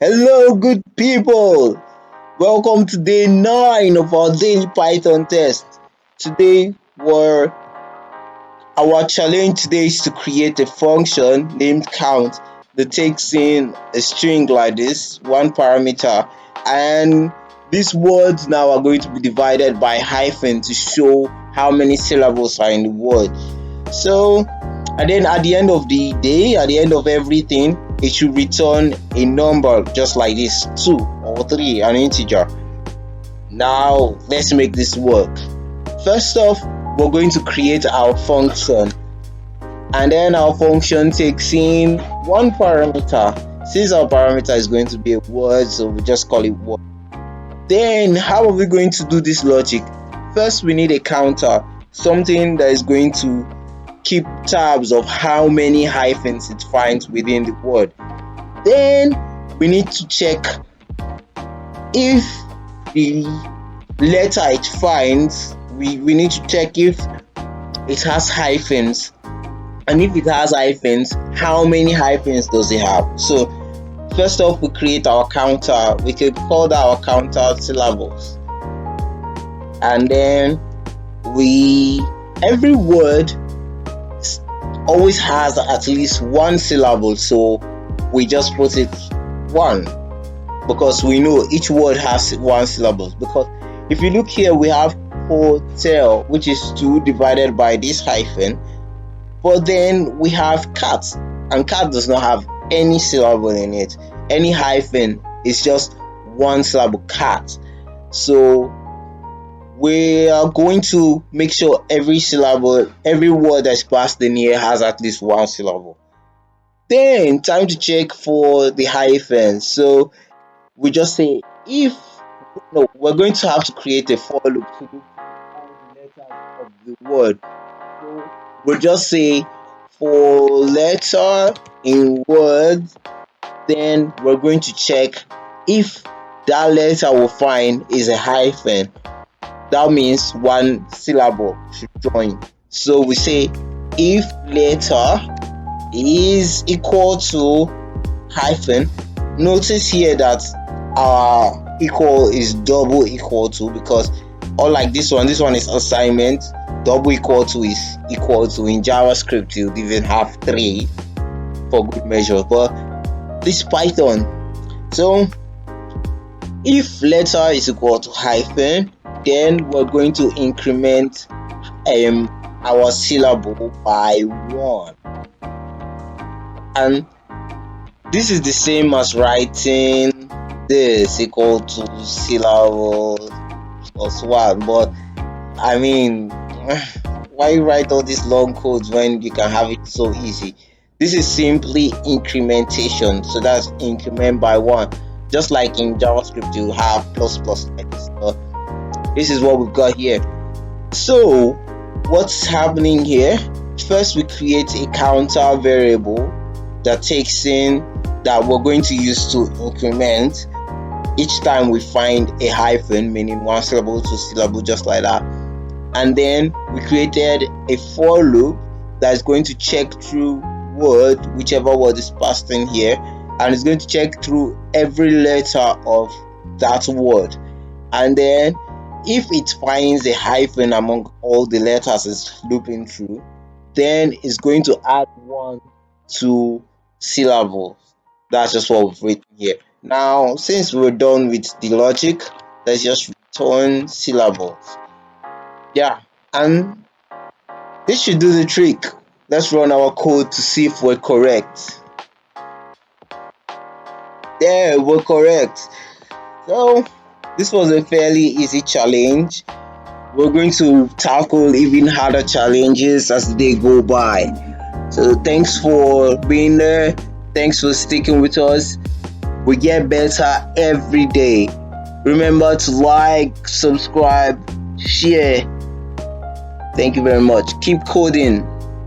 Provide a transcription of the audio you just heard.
Hello, good people. Welcome to day 9 of our daily Python test. Today, our challenge today is to create a function named count that takes in a string like this, one parameter, and these words now are going to be divided by hyphen to show how many syllables are in the word. So, and then at the end of the day, at the end of everything, it should return a number just like this 2 or 3, an integer. Now, let's make this work. First off, we're going to create our function, and then our function takes in one parameter. Since our parameter is going to be a word, so we just call it word. Then, how are we going to do this logic? First, we need a counter, something that is going to keep tabs of how many hyphens it finds within the word. Then we need to check if the letter it finds, we need to check if it has hyphens, and if it has hyphens, how many hyphens does it have? So first off, we create our counter. We can call that our counter syllables, and then every word always has at least one syllable, so we just put it 1 because we know each word has one syllable. Because if you look here, we have hotel, which is 2 divided by this hyphen, but then we have cat, and cat does not have any syllable in it. Any hyphen is just one syllable, cat. So we are going to make sure every syllable, every word that's passed in here has at least one syllable. Then time to check for the hyphen. So we just say if we're going to have to create a for loop to look for all the letters of the word. So we'll just say for letter in word, then we're going to check if that letter we'll find is a hyphen. That means one syllable should join. So we say if letter is equal to hyphen. Notice here that our equal is double equal to, because unlike this one is assignment. Double equal to is equal to. In JavaScript you even have 3 for good measure, but this Python. So if letter is equal to hyphen, then we're going to increment our syllable by 1, and this is the same as writing this equal to syllable plus 1. But I mean, why write all these long codes when you can have it so easy? This is simply incrementation, so that's increment by 1. Just like in JavaScript you have plus like this. This is what we've got here. So what's happening here? First, we create a counter variable that takes in, that we're going to use to increment each time we find a hyphen, meaning one syllable, 2 syllable, just like that. And then we created a for loop that is going to check through word, whichever word is passed in here, and it's going to check through every letter of that word. And then if it finds a hyphen among all the letters it's looping through, then it's going to add 1 to syllables. That's just what we've written here. Now, since we're done with the logic, let's just return syllables. Yeah, and this should do the trick. Let's run our code to see if we're correct. Yeah, we're correct. So this was a fairly easy challenge. We're going to tackle even harder challenges as the day go by. So thanks for being there. Thanks for sticking with us. We get better every day. Remember to like, subscribe, share. Thank you very much. Keep coding.